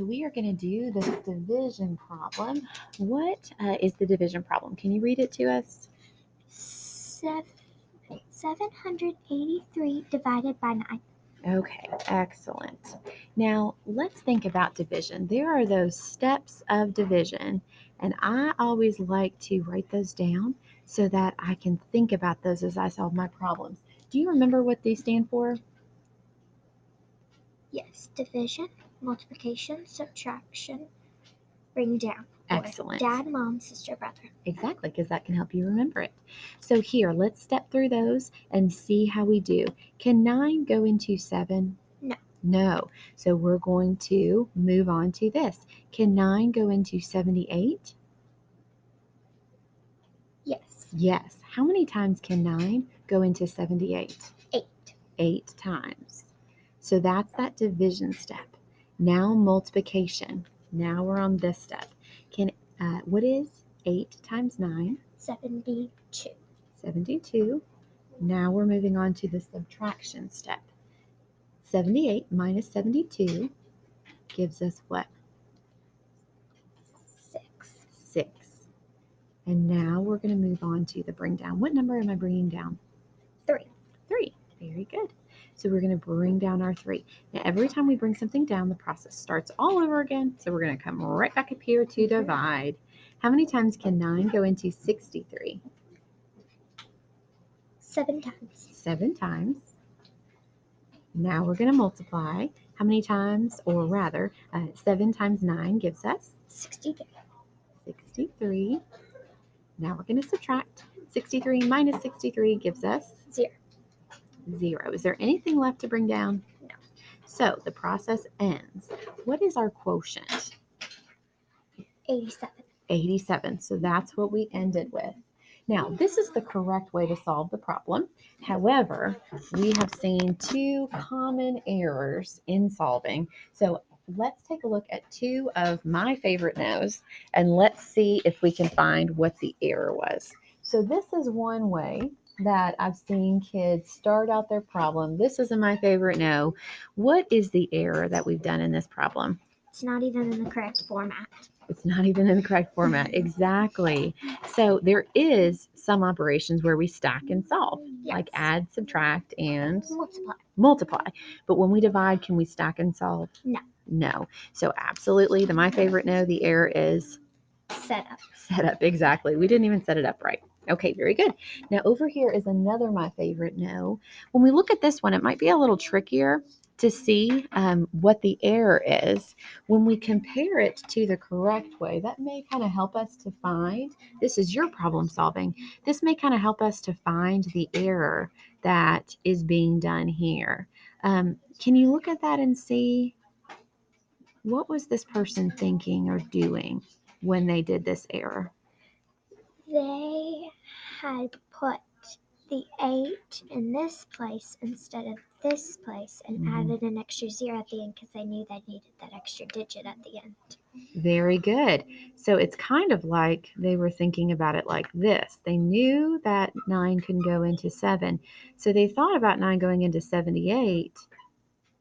so we are going to do this division problem. What is the division problem? Can you read it to us? 783 divided by 9. Okay, excellent. Now, let's think about division. There are those steps of division, and I always like to write those down so that I can think about those as I solve my problems. Do you remember what these stand for? Yes, division, multiplication, subtraction, bring down. Or Excellent. dad, mom, sister, brother. Exactly, because that can help you remember it. So here, let's step through those and see how we do. Can 9 go into 7? No. No. So we're going to move on to this. Can 9 go into 78? Yes. Yes. How many times can 9 go into 78? 8. 8 times. So that's that division step. Now multiplication. Now we're on this step. What is 8 times 9? 72. 72. Now we're moving on to the subtraction step. 78 minus 72 gives us what? 6. 6. And now we're going to move on to the bring down. What number am I bringing down? 3. 3. Very good. So we're going to bring down our 3. Now, every time we bring something down, the process starts all over again. So we're going to come right back up here to divide. How many times can 9 go into 63? 7 times. 7 times. Now we're going to multiply. How many times, or rather, 7 times 9 gives us 63. 63. Now we're going to subtract. 63 minus 63 gives us 0. 0. Is there anything left to bring down? No. So the process ends. What is our quotient? 87. 87. So that's what we ended with. Now, this is the correct way to solve the problem. However, we have seen two common errors in solving. So let's take a look at two of my favorite no's and let's see if we can find what the error was. So this is one way that I've seen kids start out their problem. This is my favorite no. What is the error that we've done in this problem? It's not even in the correct format. It's not even in the correct format. Exactly. So there is some operations where we stack and solve, Yes. like add, subtract, and Multiply. But when we divide, can we stack and solve? No. No. So absolutely, my favorite no, the error is Setup. Setup, exactly. We didn't even set it up right. Okay, very good. Now over here is another my favorite no. When we look at this one, it might be a little trickier to see what the error is. When we compare it to the correct way, that may kind of help us to find, this is your problem solving, this may kind of help us to find the error that is being done here. Can you look at that and see what was this person thinking or doing when they did this error? They had put the 8 in this place instead of this place and added an extra 0 at the end because they knew they needed that extra digit at the end. Very good. So it's kind of like they were thinking about it like this. They knew that 9 couldn't go into 7. So they thought about 9 going into 78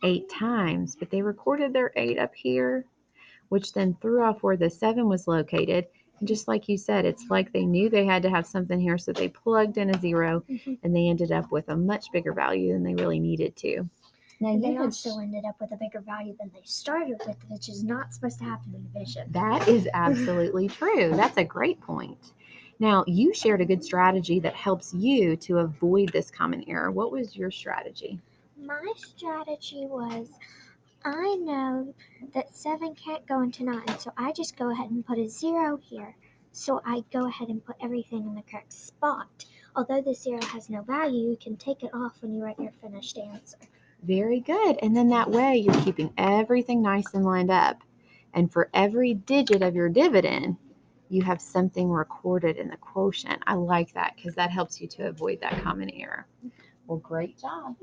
8 times, but they recorded their 8 up here, which then threw off where the 7 was located. And just like you said, it's like they knew they had to have something here, so they plugged in a 0 and they ended up with a much bigger value than they really needed to. Now, And they also ended up with a bigger value than they started with, which is not supposed to happen in division. That is absolutely true. That's a great point. Now, you shared a good strategy that helps you to avoid this common error. What was your strategy? My strategy was I know that 7 can't go into 9, so I just go ahead and put a 0 here. So I go ahead and put everything in the correct spot. Although the 0 has no value, you can take it off when you write your finished answer. Very good. And then that way you're keeping everything nice and lined up. And for every digit of your dividend, you have something recorded in the quotient. I like that because that helps you to avoid that common error. Well, great job.